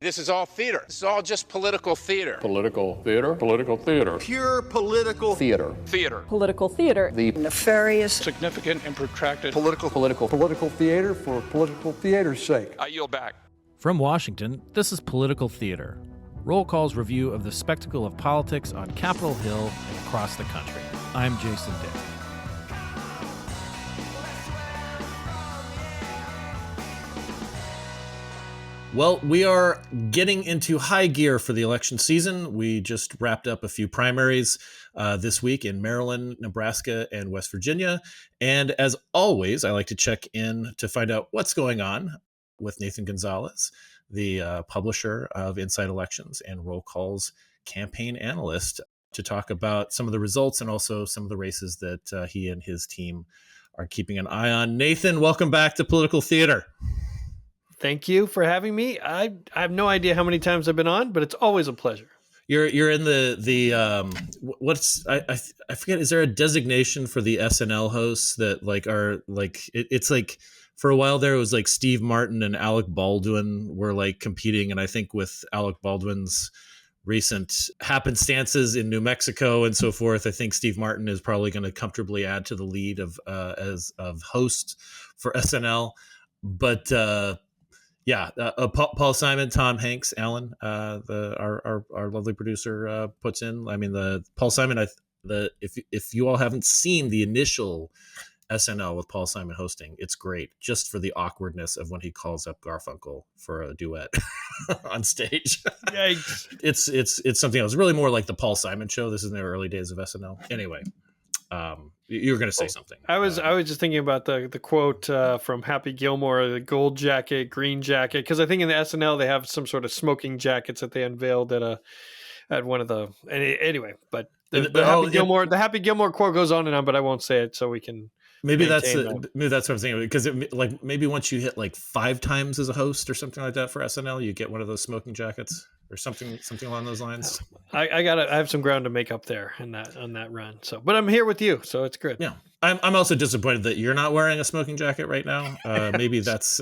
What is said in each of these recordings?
This is all theater. This is all just political theater. Political theater. Political theater. Pure political theater. Theater. Political theater. The nefarious, Significant and protracted political theater for political theater's sake. I yield back. From Washington, this is Political Theater, Roll Call's review of the spectacle of politics on Capitol Hill and across the country. I'm Jason Dick. Well, we are getting into high gear for the election season. We just wrapped up a few primaries this week in Maryland, Nebraska, and West Virginia. And as always, I like to check in to find out what's going on with Nathan Gonzales, the publisher of Inside Elections and Roll Call's campaign analyst, to talk about some of the results and also some of the races that he and his team are keeping an eye on. Nathan, welcome back to Political Theater. Thank you for having me. I have no idea how many times I've been on, but it's always a pleasure. You're in the what's I forget, is there a designation for the SNL hosts that it's like for a while there it was like Steve Martin and Alec Baldwin were like competing, and I think with Alec Baldwin's recent happenstances in New Mexico and so forth, I think Steve Martin is probably going to comfortably add to the lead of host for SNL. But Paul Simon, Tom Hanks, Alan, our lovely producer puts in. I mean, the Paul Simon. If you all haven't seen the initial SNL with Paul Simon hosting, it's great just for the awkwardness of when he calls up Garfunkel for a duet on stage. Yikes! It's something else. Really more like the Paul Simon show. This is in the early days of SNL. Anyway. You were going to say something. I was just thinking about the quote from Happy Gilmore, the gold jacket, green jacket, because I think in the SNL they have some sort of smoking jackets that they unveiled at one of the anyway. But the Happy Gilmore quote goes on and on, but I won't say it so we can. Maybe that's what I'm thinking, because maybe once you hit like 5 times as a host or something like that for SNL, you get one of those smoking jackets or something along those lines. I have some ground to make up there on that run. So, but I'm here with you, so it's good. Yeah, I'm also disappointed that you're not wearing a smoking jacket right now. Maybe that's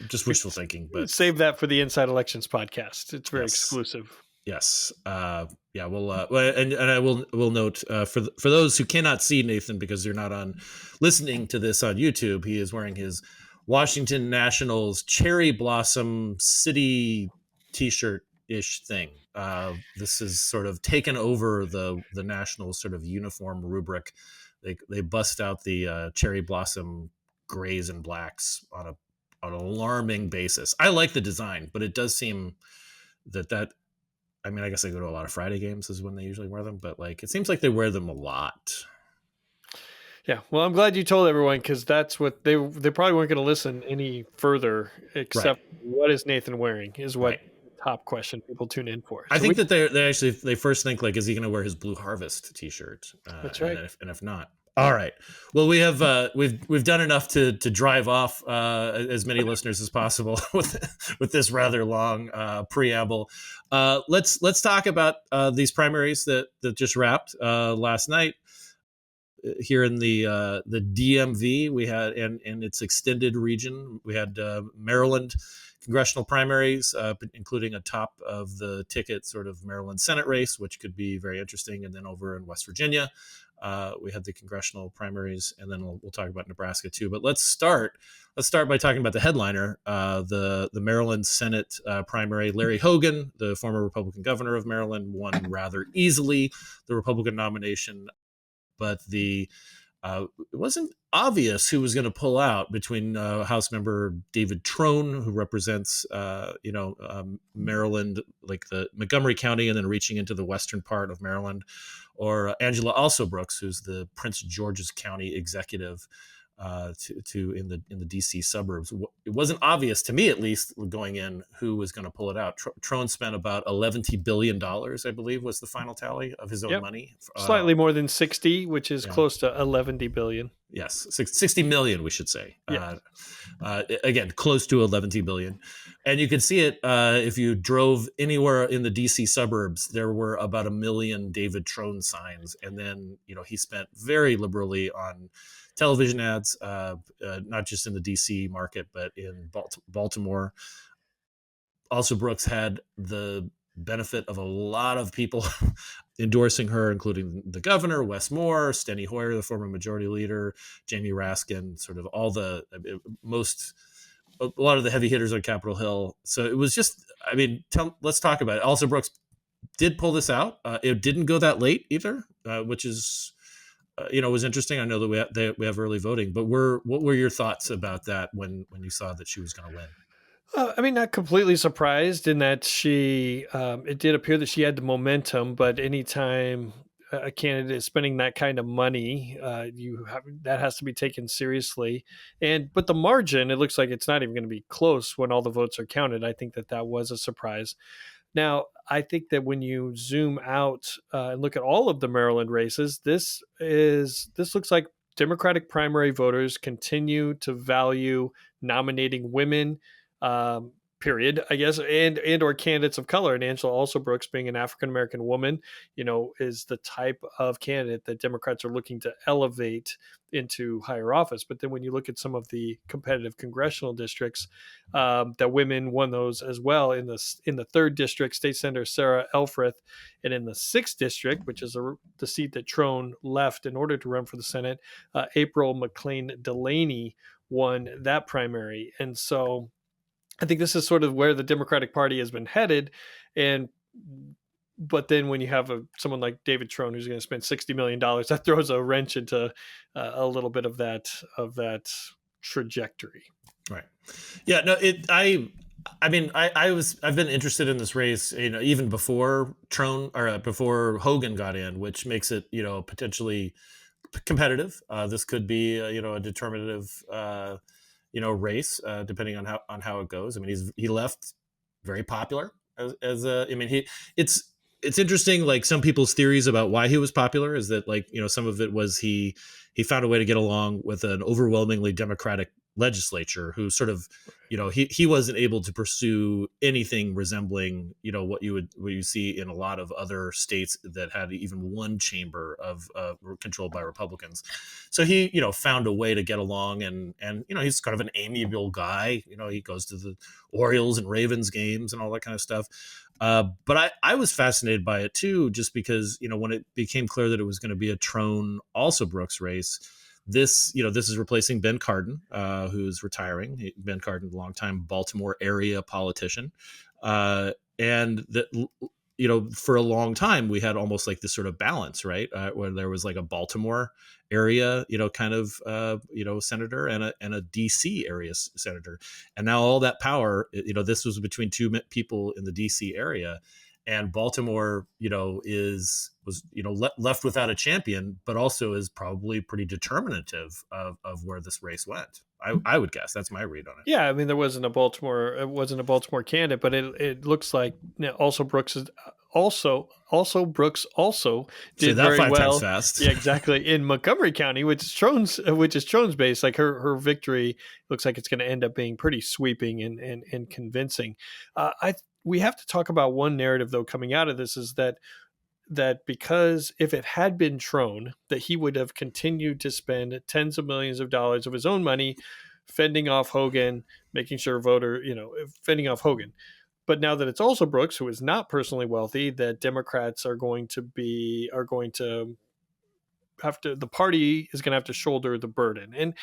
just wishful thinking. But save that for the Inside Elections podcast. It's very exclusive. Yes. We'll and I will note for those who cannot see Nathan because you're not listening to this on YouTube, he is wearing his Washington Nationals cherry blossom city t-shirt ish thing. This is sort of taken over the Nationals sort of uniform rubric. They bust out the cherry blossom grays and blacks on an alarming basis. I like the design, but it does seem that. I mean, I guess they go to a lot of Friday games is when they usually wear them, but it seems like they wear them a lot. Yeah. Well, I'm glad you told everyone, because that's what they probably weren't going to listen any further, except what is Nathan wearing is what the top question people tune in for. I think that they first think is he going to wear his Blue Harvest t-shirt? That's right. And if not, all right. Well, we have we've done enough to drive off as many listeners as possible with this rather long preamble. Let's talk about these primaries that just wrapped last night here in the DMV. We had in its extended region. We had Maryland congressional primaries, including a top of the ticket sort of Maryland Senate race, which could be very interesting, and then over in West Virginia. We had the congressional primaries, and then we'll talk about Nebraska too. But let's start by talking about the headliner, the Maryland Senate primary. Larry Hogan, the former Republican governor of Maryland, won rather easily the Republican nomination, but it wasn't obvious who was going to pull out between House member David Trone, who represents Maryland, like the Montgomery County, and then reaching into the western part of Maryland, or Angela Alsobrooks, who's the Prince George's County executive in the DC suburbs. It wasn't obvious to me, at least, going in, who was going to pull it out. Trone spent about $11 billion, I believe, was the final tally of his own money. Slightly more than 60, which is close to 11 billion. Yes, 60 million, we should say. Yeah. Again, close to 11 billion. And you can see it if you drove anywhere in the DC suburbs. There were about 1 million David Trone signs. And then, he spent very liberally on television ads, not just in the DC market, but in Baltimore. Alsobrooks had the benefit of a lot of people endorsing her, including the governor, Wes Moore, Steny Hoyer, the former majority leader, Jamie Raskin, sort of all the a lot of the heavy hitters on Capitol Hill. So it was just, I mean, let's talk about it. Alsobrooks did pull this out. It didn't go that late either, which is, was interesting. I know that we have early voting, but what were your thoughts about that when you saw that she was going to win? I mean, not completely surprised in that it did appear that she had the momentum, but anytime a candidate is spending that kind of money, that has to be taken seriously. But the margin, it looks like it's not even going to be close when all the votes are counted. I think that was a surprise. Now, I think that when you zoom out and look at all of the Maryland races, this looks like Democratic primary voters continue to value nominating women, period, I guess, and or candidates of color. And Angela Alsobrooks, being an African American woman, is the type of candidate that Democrats are looking to elevate into higher office. But then when you look at some of the competitive congressional districts, that women won those as well. In the third district, State Senator Sarah Elfreth, and in the sixth district, which is the seat that Trone left in order to run for the Senate, April McLean Delaney won that primary. And so I think this is sort of where the Democratic Party has been headed. But then when you have someone like David Trone who's going to spend $60 million, that throws a wrench into a little bit of that trajectory. Right. Yeah. No. I've been interested in this race, even before Trone or before Hogan got in, which makes it, potentially competitive. This could be, a determinative, race, depending on how it goes. I mean, he left very popular it's interesting. Like, some people's theories about why he was popular is that, like, some of it was he found a way to get along with an overwhelmingly Democratic legislature who sort of, he wasn't able to pursue anything resembling, what you see in a lot of other states that had even one chamber of controlled by Republicans. So he, found a way to get along, and he's kind of an amiable guy. He goes to the Orioles and Ravens games and all that kind of stuff. But I was fascinated by it too, just because, when it became clear that it was going to be a Trone Alsobrooks race, this is replacing Ben Cardin, who's retiring. Ben Cardin, longtime Baltimore area politician. And that, for a long time, we had almost like this sort of balance, right? Where there was like a Baltimore area, kind of, senator and a DC area senator. And now all that power, this was between two people in the DC area. And Baltimore, was left without a champion, but also is probably pretty determinative of where this race went. I would guess that's my read on it. Yeah, I mean, it wasn't a Baltimore candidate, but it looks like Alsobrooks did very well. Fast. Yeah, exactly. In Montgomery County, which is Trone's base, like her victory looks like it's going to end up being pretty sweeping and convincing. We have to talk about one narrative, though, coming out of this, is that because if it had been Trone, that he would have continued to spend tens of millions of dollars of his own money fending off Hogan, making sure fending off Hogan. But now that it's Alsobrooks, who is not personally wealthy, that Democrats the party is going to have to shoulder the burden. And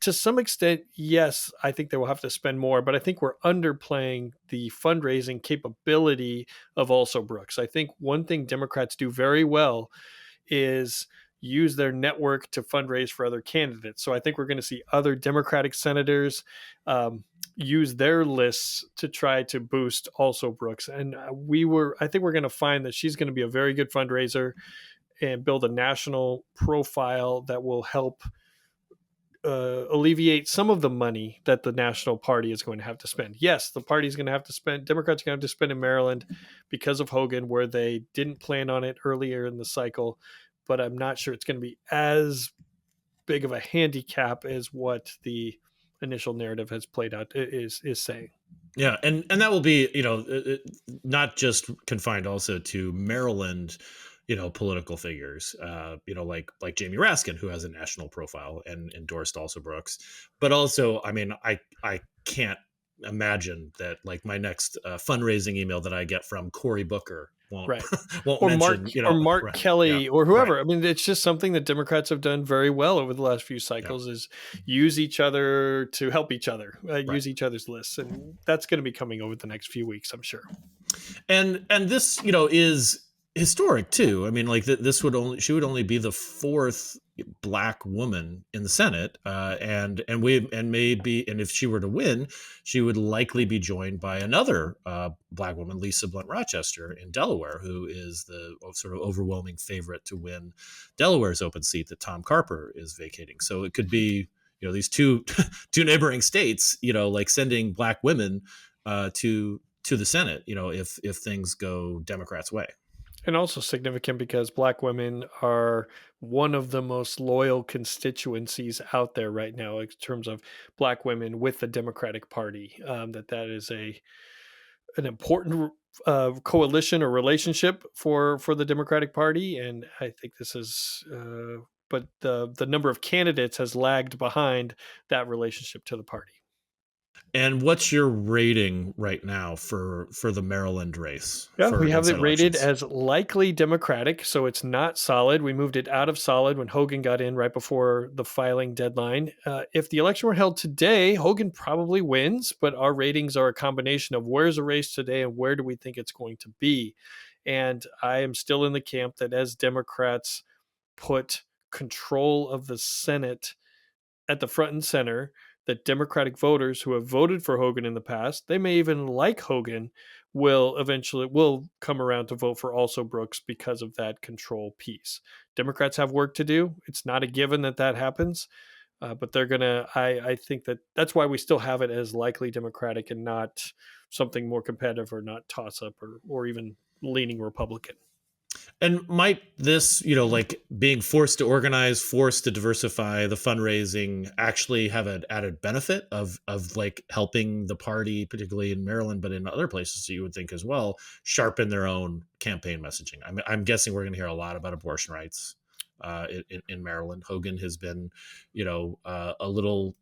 to some extent, yes, I think they will have to spend more, but I think we're underplaying the fundraising capability of Alsobrooks. I think one thing Democrats do very well is use their network to fundraise for other candidates. So I think we're going to see other Democratic senators use their lists to try to boost Alsobrooks. And I think we're going to find that she's going to be a very good fundraiser and build a national profile that will help alleviate some of the money that the national party is going to have to spend. Yes, the party's going to have to spend, Democrats are going to have to spend in Maryland because of Hogan, where they didn't plan on it earlier in the cycle, but I'm not sure it's going to be as big of a handicap as what the initial narrative has played out is saying. Yeah, and that will be, not just confined also to Maryland, political figures, like Jamie Raskin, who has a national profile and endorsed Alsobrooks. But also, I mean, I can't imagine that like my next fundraising email that I get from Cory Booker won't Right. won't Or mention Mark right, Kelly yeah, or whoever. right, I mean, it's just something that Democrats have done very well over the last few cycles is use each other to help each other, use each other's lists. And that's going to be coming over the next few weeks, I'm sure. and this is historic too. I mean, like she would only be the fourth Black woman in the Senate, and if she were to win, she would likely be joined by another Black woman, Lisa Blunt Rochester in Delaware, who is the sort of overwhelming favorite to win Delaware's open seat that Tom Carper is vacating. So it could be these two neighboring states, like sending Black women to the Senate, if things go Democrats' way. And also significant because Black women are one of the most loyal constituencies out there right now in terms of Black women with the Democratic Party. That is an important coalition or relationship for the Democratic Party, and I think this is. But the number of candidates has lagged behind that relationship to the party. And what's your rating right now for the Maryland race? Yeah, we have it rated elections? as likely Democratic, so it's not solid. We moved it out of solid when Hogan got in right before the filing deadline. If the election were held today, Hogan probably wins, but our ratings are a combination of where's the race today and where do we think it's going to be. And I am still in the camp that as Democrats put control of the Senate at the front and center, that Democratic voters who have voted for Hogan in the past, they may even like Hogan, will come around to vote for Alsobrooks because of that control piece. Democrats have work to do. It's not a given that happens, but they're gonna. I think that's why we still have it as likely Democratic and not something more competitive or not toss up or even leaning Republican. And might this, like being forced to organize, forced to diversify the fundraising actually have an added benefit of like helping the party, particularly in Maryland, but in other places you would think as well, sharpen their own campaign messaging? I mean, I'm guessing we're going to hear a lot about abortion rights in Maryland. Hogan has been, a little,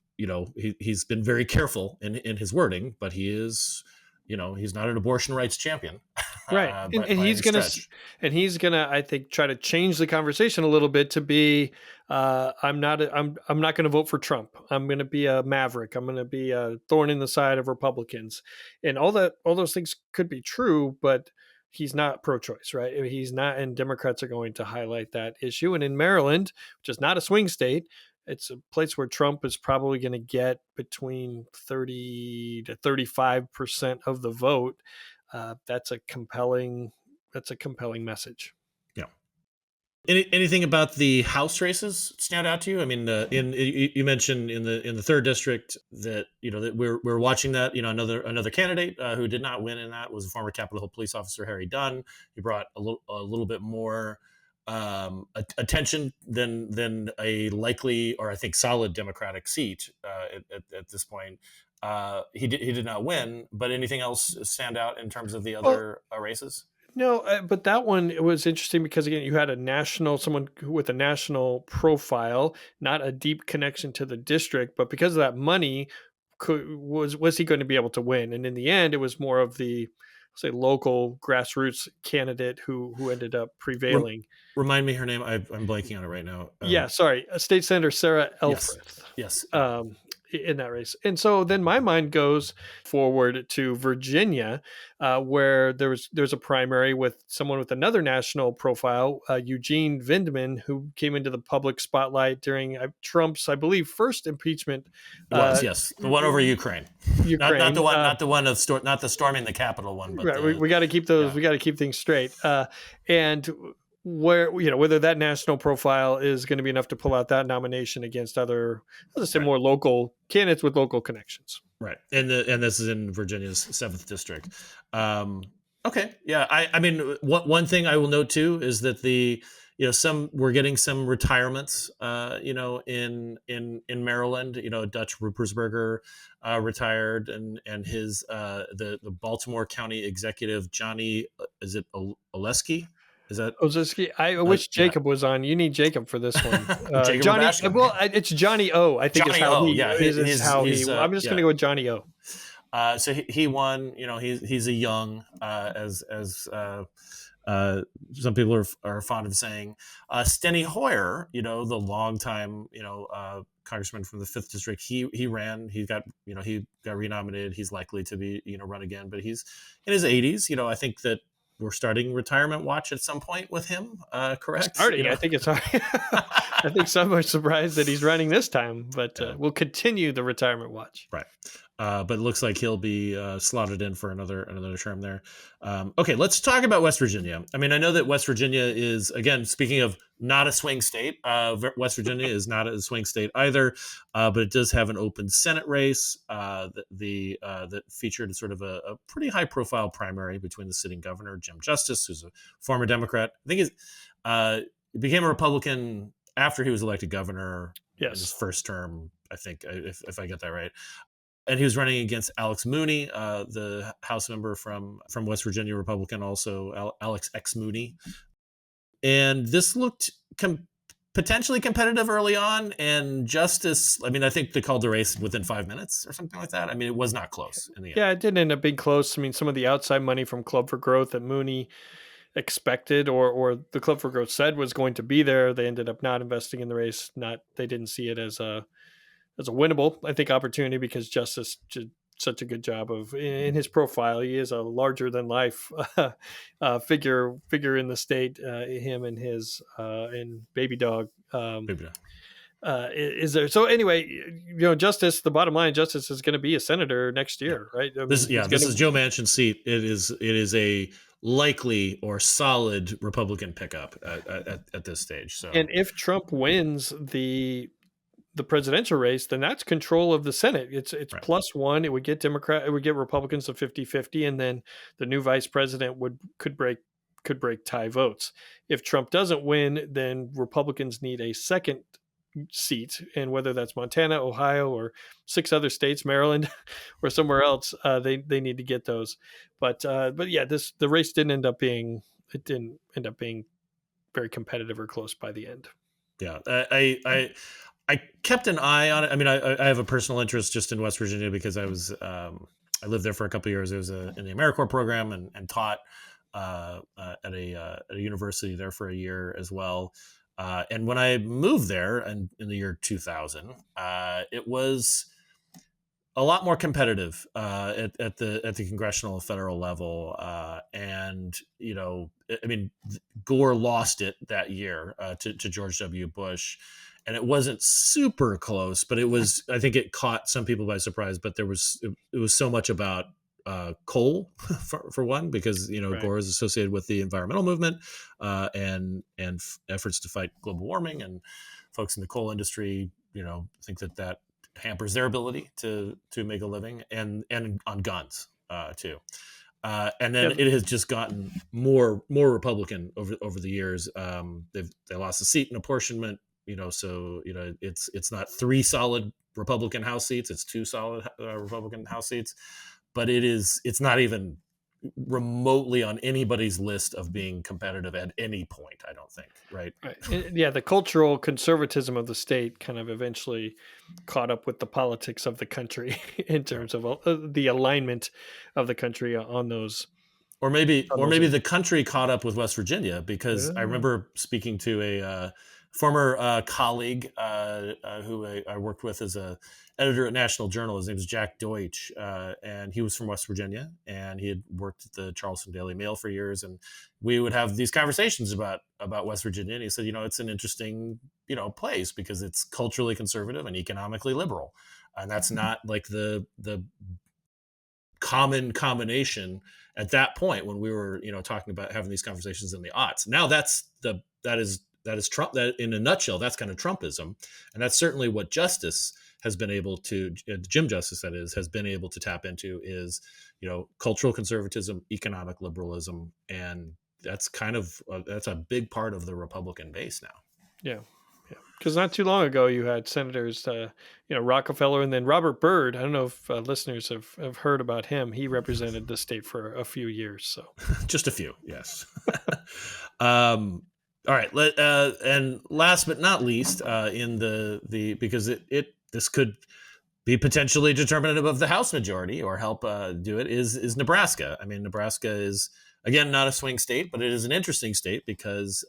he's been very careful in his wording, but he is, he's not an abortion rights champion. Right. And he's gonna, I think, try to change the conversation a little bit to be, I'm not going to vote for Trump. I'm going to be a maverick. I'm going to be a thorn in the side of Republicans, and all those things could be true, but he's not pro-choice, right? I mean, he's not, and Democrats are going to highlight that issue. And in Maryland, which is not a swing state, it's a place where Trump is probably going to get between 30 to 35% of the vote. That's a compelling message. Yeah. Anything about the House races stand out to you? I mean, you mentioned in the third district that that we're watching that. Another candidate who did not win in that was former Capitol Hill police officer Harry Dunn. He brought a little bit more attention than a likely or I think solid Democratic seat at this point. He did not win, but anything else stand out in terms of the other races? No, but that one, it was interesting because again, you had someone with a national profile, not a deep connection to the district, but because of that money, was he going to be able to win? And in the end, it was more of the local grassroots candidate who ended up prevailing. Remind me her name. I'm blanking on it right now. State Senator Sarah Elfreth. Yes. In that race. And so then my mind goes forward to Virginia, where there's a primary with someone with another national profile, Eugene Vindman, who came into the public spotlight during Trump's, I believe, first impeachment. Yes, the one over Ukraine. Not the storming the Capitol one. But right, we got to keep those. Yeah. We got to keep things straight. And where whether that national profile is going to be enough to pull out that nomination against other, let's say, more local candidates with local connections. Right, and this is in Virginia's 7th district. Okay, yeah. I mean, one thing I will note too is that we're getting some retirements. In Maryland, Dutch Ruppersberger retired, and his the Baltimore County executive Johnny, is it Oleski? Is that Oziski? I wish Jacob was on. You need Jacob for this one. Johnny. Well, it's Johnny O. I think Johnny is how O. he. Yeah, I'm just going to go with Johnny O. So he won. He's a young, as some people are fond of saying. Steny Hoyer, the longtime, congressman from the 5th district, he ran. He got renominated. He's likely to be run again, but he's in his 80s. I think that we're starting retirement watch at some point with him. Correct? Starting, I think it's hard. I think some are surprised that he's running this time, but we'll continue the retirement watch. Right. But it looks like he'll be slotted in for another term there. Okay, let's talk about West Virginia. I mean, I know that West Virginia is, again, speaking of not a swing state, West Virginia is not a swing state either, but it does have an open Senate race that featured sort of a pretty high-profile primary between the sitting governor, Jim Justice, who's a former Democrat. I think he became a Republican after he was elected governor in his first term, I think, if I get that right. And he was running against Alex Mooney, the House member from West Virginia, Republican, also Alex X. Mooney. And this looked potentially competitive early on. And Justice, I mean, I think they called the race within 5 minutes or something like that. I mean, it was not close in the end. Yeah, it didn't end up being close. I mean, some of the outside money from Club for Growth that Mooney expected or the Club for Growth said was going to be there, they ended up not investing in the race. They didn't see it as a winnable, I think, opportunity because Justice did such a good job of in his profile. He is a larger than life figure in the state. Him and his and Baby Dog. Is there? So anyway, Justice. The bottom line, Justice is going to be a senator next year, right? I mean, this is Joe Manchin's seat. It is a likely or solid Republican pickup at this stage. So, and if Trump wins the presidential race, then that's control of the Senate. It's right. +1. It would get Republicans to 50-50, and then the new vice president could break tie votes. If Trump doesn't win, then Republicans need a second seat, and whether that's Montana, Ohio, or 6 other states, Maryland, or somewhere else, they need to get those. But yeah, the race didn't end up being very competitive or close by the end. Yeah, I kept an eye on it. I mean, I have a personal interest just in West Virginia because I I lived there for a couple of years. I was in the AmeriCorps program and taught at a university there for a year as well. And when I moved there in the year 2000, it was a lot more competitive at the congressional and federal level. And I mean, Gore lost it that year to George W. Bush. And it wasn't super close, but I think it caught some people by surprise. But it was so much about coal for one, because right. Gore is associated with the environmental movement and efforts to fight global warming, and folks in the coal industry, think that hampers their ability to make a living, and on guns too. And then it has just gotten more Republican over the years. They lost a seat in apportionment. So it's not 3 solid Republican House seats; it's 2 solid Republican House seats. But it's not even remotely on anybody's list of being competitive at any point, I don't think. Right. Yeah, the cultural conservatism of the state kind of eventually caught up with the politics of the country in terms of the alignment of the country on those. Or maybe the country caught up with West Virginia, because I remember speaking to a former colleague who I worked with as a editor at National Journal. His name is Jack Deutsch, and he was from West Virginia, and he had worked at the Charleston Daily Mail for years. And we would have these conversations about West Virginia. And he said, it's an interesting, place because it's culturally conservative and economically liberal. And that's not like the common combination at that point when we were, talking about having these conversations in the aughts. Now that is Trump. That in a nutshell, that's kind of Trumpism, and that's certainly what Justice has been able to, Jim Justice, that is, has been able to tap into, is cultural conservatism, economic liberalism, and that's kind of that's a big part of the Republican base now. Yeah. Because not too long ago, you had senators, Rockefeller, and then Robert Byrd. I don't know if listeners have heard about him. He represented the state for a few years. So just a few, yes. All right, and last but not least, in the because this could be potentially determinative of the House majority or help do it is Nebraska. I mean, Nebraska is, again, not a swing state, but it is an interesting state because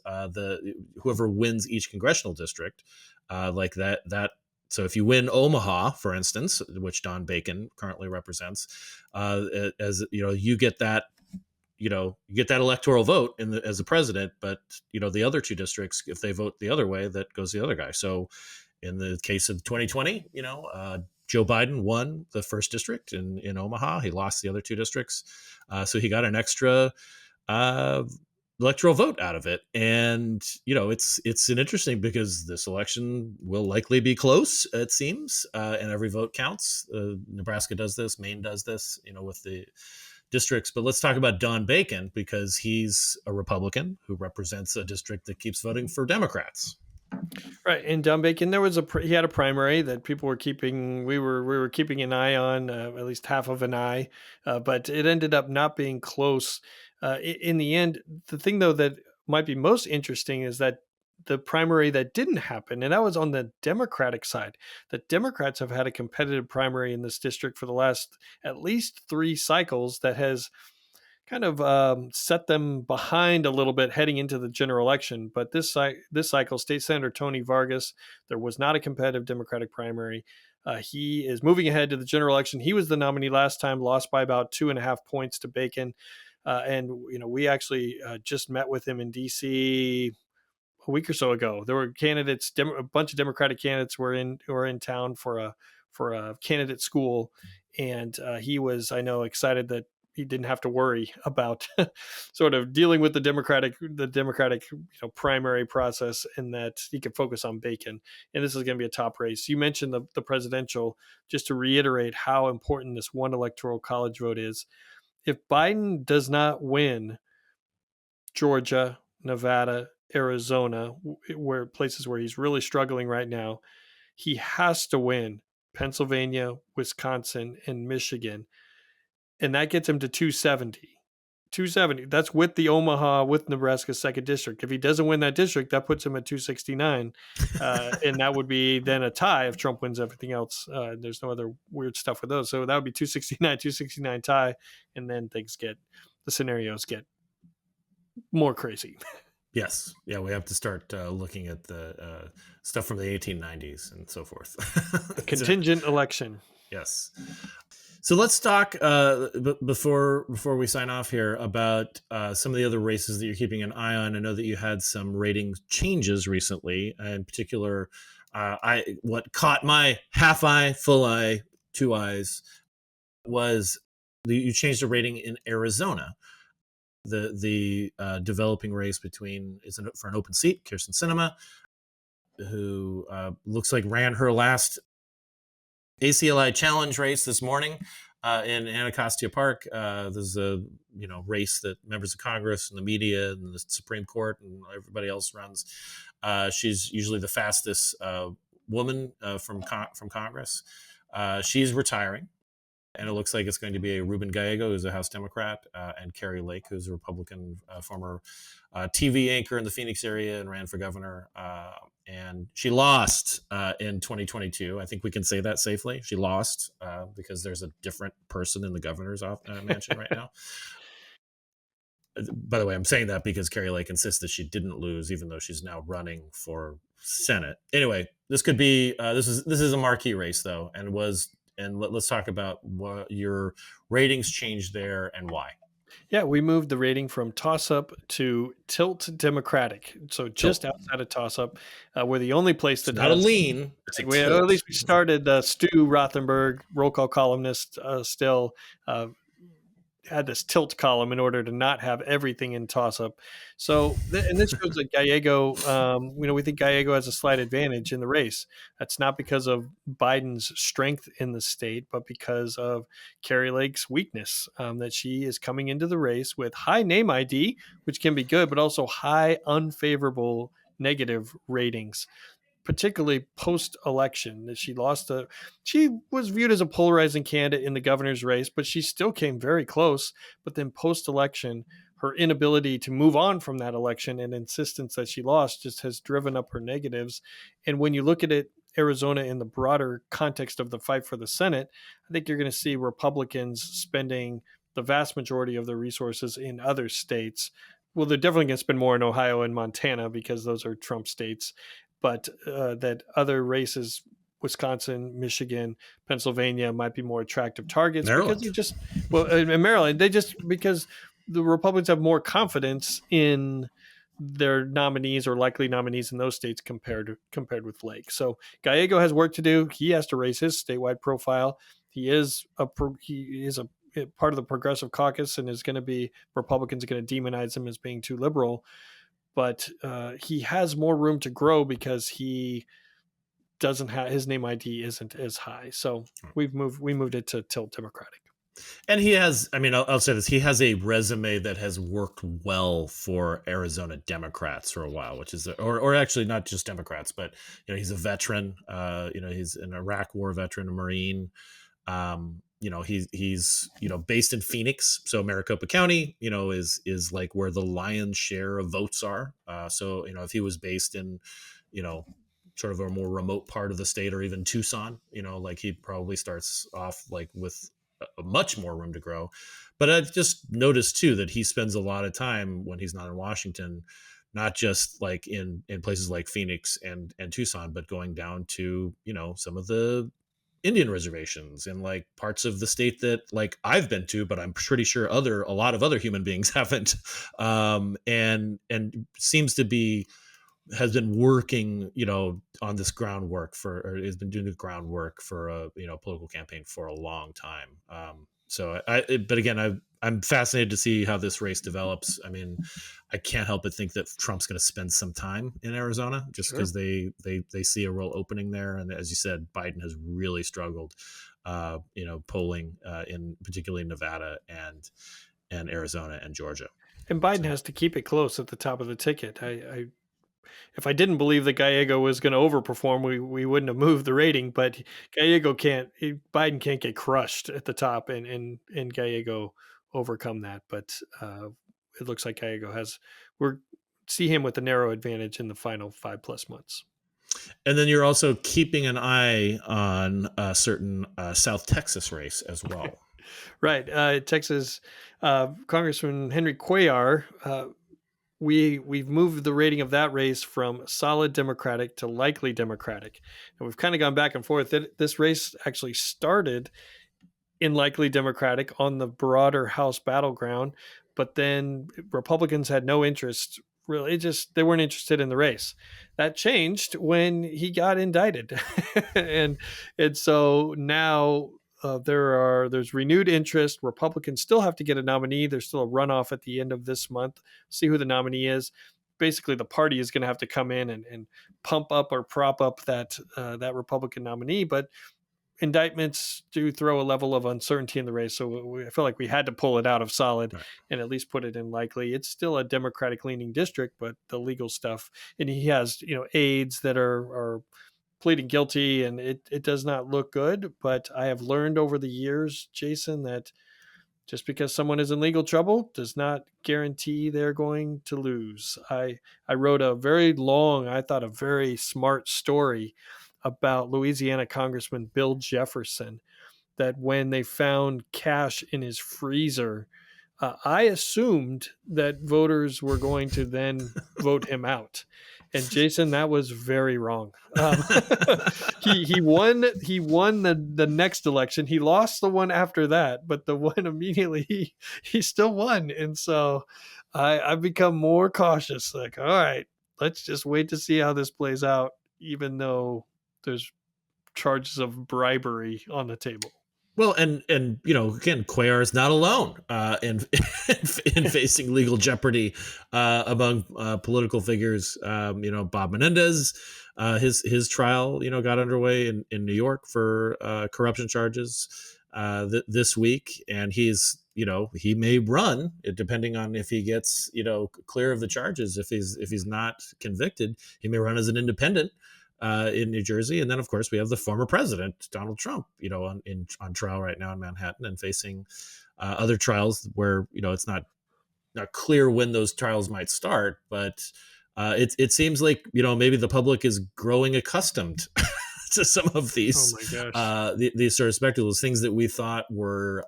whoever wins each congressional district, like that. So if you win Omaha, for instance, which Don Bacon currently represents, as you know, you get that electoral vote as a president, but the other two districts, if they vote the other way, that goes the other guy. So in the case of 2020, Joe Biden won the first district in Omaha. He lost the other two districts, so he got an extra electoral vote out of it. And it's an interesting, because this election will likely be close, it seems, and every vote counts. Nebraska does this, Maine does this, with the districts. But let's talk about Don Bacon, because he's a Republican who represents a district that keeps voting for Democrats. Right, and Don Bacon, he had a primary that people were keeping. We were keeping an eye on, at least half of an eye, but it ended up not being close. In the end, the thing though that might be most interesting is that the primary that didn't happen, and that was on the Democratic side. The Democrats have had a competitive primary in this district for the last at least 3 cycles that has kind of set them behind a little bit heading into the general election. But this cycle, State Senator Tony Vargas, there was not a competitive Democratic primary. He is moving ahead to the general election. He was the nominee last time, lost by about 2.5 points to Bacon. And we actually just met with him in D.C. a week or so ago. There were candidates, a bunch of Democratic candidates were in town for a candidate school, and he was, I know, excited that he didn't have to worry about sort of dealing with the Democratic primary process, and that he could focus on Bacon. And this is going to be a top race. You mentioned the presidential, just to reiterate how important this one electoral college vote is. If Biden does not win Georgia, Nevada, Arizona, where places where he's really struggling right now, he has to win Pennsylvania, Wisconsin, and Michigan. And that gets him to 270. 270. That's with the Omaha, with Nebraska's second district. If he doesn't win that district, that puts him at 269. And that would be then a tie if Trump wins everything else. There's no other weird stuff with those. So that would be 269 tie. And then the scenarios get more crazy. Yes. Yeah, we have to start looking at the stuff from the 1890s and so forth. Contingent election. Yes. So let's talk before we sign off here about some of the other races that you're keeping an eye on. I know that you had some rating changes recently. In particular, what caught my half eye, full eye, 2 eyes was you changed the rating in Arizona. The developing race for an open seat, Kirsten Sinema, who looks like ran her last ACLI challenge race this morning in Anacostia Park. There's a race that members of Congress and the media and the Supreme Court and everybody else runs. She's usually the fastest woman from Congress. She's retiring. And it looks like it's going to be a Ruben Gallego, who's a House Democrat, and Kari Lake, who's a Republican, former TV anchor in the Phoenix area and ran for governor. And she lost in 2022. I think we can say that safely. She lost because there's a different person in the governor's mansion right now. By the way, I'm saying that because Kari Lake insists that she didn't lose, even though she's now running for Senate. Anyway, this could be this is a marquee race, though, and let's talk about what your ratings changed there and why. Yeah, we moved the rating from toss-up to tilt Democratic. So just outside of toss-up, we're the only place that not a lean. At least we started Stu Rothenberg, roll call columnist, still had this tilt column in order to not have everything in toss-up. So, and this shows that Gallego, we think Gallego has a slight advantage in the race. That's not because of Biden's strength in the state, but because of Kari Lake's weakness, that she is coming into the race with high name ID, which can be good, but also high unfavorable negative ratings, particularly post-election. That she was viewed as a polarizing candidate in the governor's race, but she still came very close. But then post-election, her inability to move on from that election and insistence that she lost just has driven up her negatives. And when you look at it Arizona in the broader context of the fight for the Senate, I think you're going to see Republicans spending the vast majority of their resources in other states. Well, they're definitely going to spend more in Ohio and Montana because those are Trump states, but that other races, Wisconsin, Michigan, Pennsylvania, might be more attractive targets Maryland. because in Maryland, because the Republicans have more confidence in their nominees or likely nominees in those states compared with Lake. So Gallego has work to do. He has to raise his statewide profile. He is a part of the Progressive Caucus, and is going to be Republicans are going to demonize him as being too liberal. But he has more room to grow because he doesn't have his name ID isn't as high. So we moved it to tilt Democratic. And he has, I mean, I'll say this, he has a resume that has worked well for Arizona Democrats for a while, which is, or actually not just Democrats, but, he's a veteran, he's an Iraq war veteran, a Marine. He's based in Phoenix. So Maricopa County, is like where the lion's share of votes are. So, if he was based in, sort of a more remote part of the state, or even Tucson, like he probably starts off like with a much more room to grow. But I've just noticed too that he spends a lot of time when he's not in Washington, not just like in places like Phoenix and Tucson, but going down to, some of the Indian reservations and like parts of the state that like I've been to, but I'm pretty sure a lot of other human beings haven't. And seems to be, has been working, on this groundwork or has been doing the groundwork for a, political campaign for a long time. But again, I'm fascinated to see how this race develops. I mean, I can't help but think that Trump's going to spend some time in Arizona just because they see a real opening there. And as you said, Biden has really struggled, polling in particularly Nevada and Arizona and Georgia. And Biden has to keep it close at the top of the ticket. If I didn't believe that Gallego was going to overperform, we wouldn't have moved the rating. But Biden can't get crushed at the top, and Gallego overcome that. But it looks like Gallego see him with a narrow advantage in the final 5+ months. And then you're also keeping an eye on a certain South Texas race as well. Right. Texas Congressman Henry Cuellar, we've moved the rating of that race from solid Democratic to likely Democratic. And we've kind of gone back and forth. This race actually started in likely Democratic on the broader House battleground, but then Republicans had no interest. Really, they weren't interested in the race. That changed when he got indicted. and so now there's renewed interest. Republicans still have to get a nominee. There's still a runoff at the end of this month. See who the nominee is. Basically, the party is going to have to come in and pump up or prop up that Republican nominee. But indictments do throw a level of uncertainty in the race. So I feel like we had to pull it out of solid and at least put it in likely. It's still a Democratic leaning district, but the legal stuff, and he has, aides that are pleading guilty, and it does not look good. But I have learned over the years, Jason, that just because someone is in legal trouble does not guarantee they're going to lose. I wrote a very long, I thought a very smart story about Louisiana Congressman Bill Jefferson, that when they found cash in his freezer, I assumed that voters were going to then vote him out. And Jason, that was very wrong. He won the next election. He lost the one after that, but the one immediately he still won. And so I've become more cautious. Like, all right, let's just wait to see how this plays out, even though there's charges of bribery on the table. Well, and again, Cuellar is not alone in facing legal jeopardy among political figures. Bob Menendez, his trial, got underway in New York for corruption charges this week, and he may run, depending on if he gets clear of the charges. If he's not convicted, he may run as an independent in New Jersey. And then, of course, we have the former president, Donald Trump, on trial right now in Manhattan and facing other trials where, it's not clear when those trials might start. But it seems like, maybe the public is growing accustomed to some of these, these sort of spectacles, things that we thought were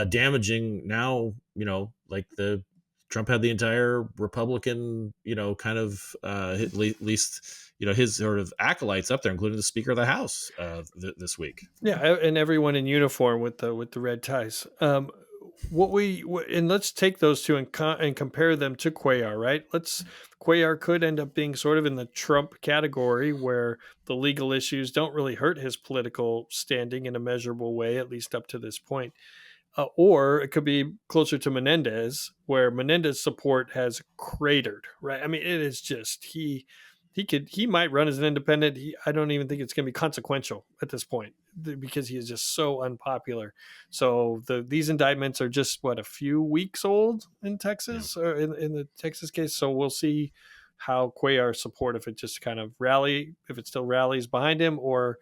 damaging. Now, like Trump had the entire Republican, kind of at least, his sort of acolytes up there, including the Speaker of the House this week. Yeah, and everyone in uniform with the red ties. And let's take those two and compare them to Cuellar, right? Cuellar could end up being sort of in the Trump category, where the legal issues don't really hurt his political standing in a measurable way, at least up to this point. Or it could be closer to Menendez, where Menendez support has cratered, right? I mean, it is just, he might run as an independent. I don't even think it's going to be consequential at this point, because he is just so unpopular. So these indictments are just a few weeks old in Texas, or in the Texas case. So we'll see how Cuellar support, if it just kind of if it still rallies behind him, or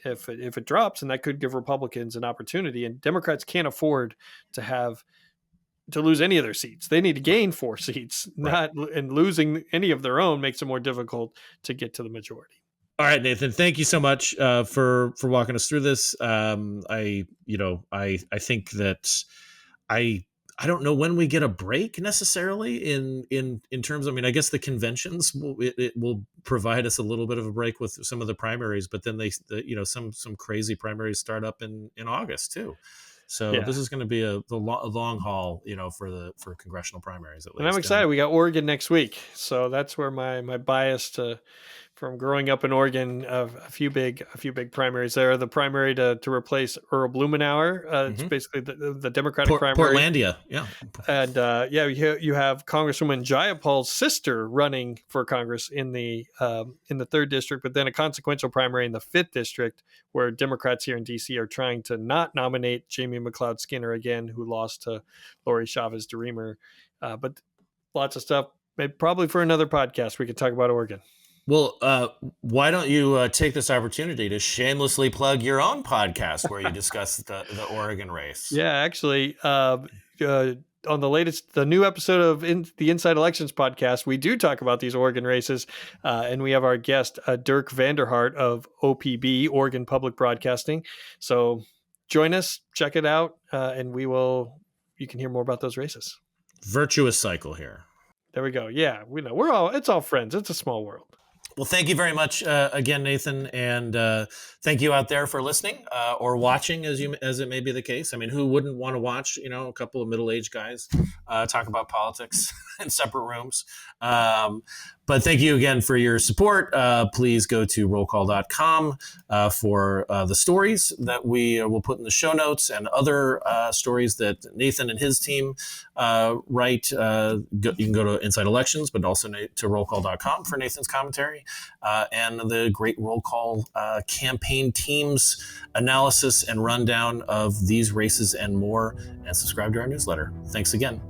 if it drops, and that could give Republicans an opportunity. And Democrats can't afford to lose any of their seats. They need to gain 4 seats, and losing any of their own makes it more difficult to get to the majority. All right, Nathan, thank you so much for walking us through this. I think that I don't know when we get a break necessarily in terms of, I guess the conventions will provide us a little bit of a break with some of the primaries, but then some crazy primaries start up in August too. So this is going to be a long haul, for congressional primaries at least. And I'm excited. We got Oregon next week, so that's where my bias from growing up in Oregon, a few big primaries there. The primary to replace Earl Blumenauer. It's basically the Democratic primary. Portlandia, yeah. And you have Congresswoman Jayapal's sister running for Congress in the 3rd district, but then a consequential primary in the 5th district, where Democrats here in D.C. are trying to not nominate Jamie McLeod Skinner again, who lost to Lori Chavez DeRemer. But lots of stuff. Maybe probably for another podcast we could talk about Oregon. Well, why don't you take this opportunity to shamelessly plug your own podcast where you discuss the Oregon race? Yeah, actually, on the new episode of the Inside Elections podcast, we do talk about these Oregon races, and we have our guest, Dirk Vanderhart of OPB, Oregon Public Broadcasting. So join us, check it out, and you can hear more about those races. Virtuous cycle here. There we go. Yeah, we know it's all friends. It's a small world. Well, thank you very much again, Nathan, and thank you out there for listening or watching, as it may be the case. I mean, who wouldn't want to watch, a couple of middle-aged guys talk about politics in separate rooms? But thank you again for your support. Please go to rollcall.com for the stories that we will put in the show notes, and other stories that Nathan and his team write. You can go to Inside Elections, but also to rollcall.com for Nathan's commentary and the great Roll Call campaign team's analysis and rundown of these races and more. And subscribe to our newsletter. Thanks again.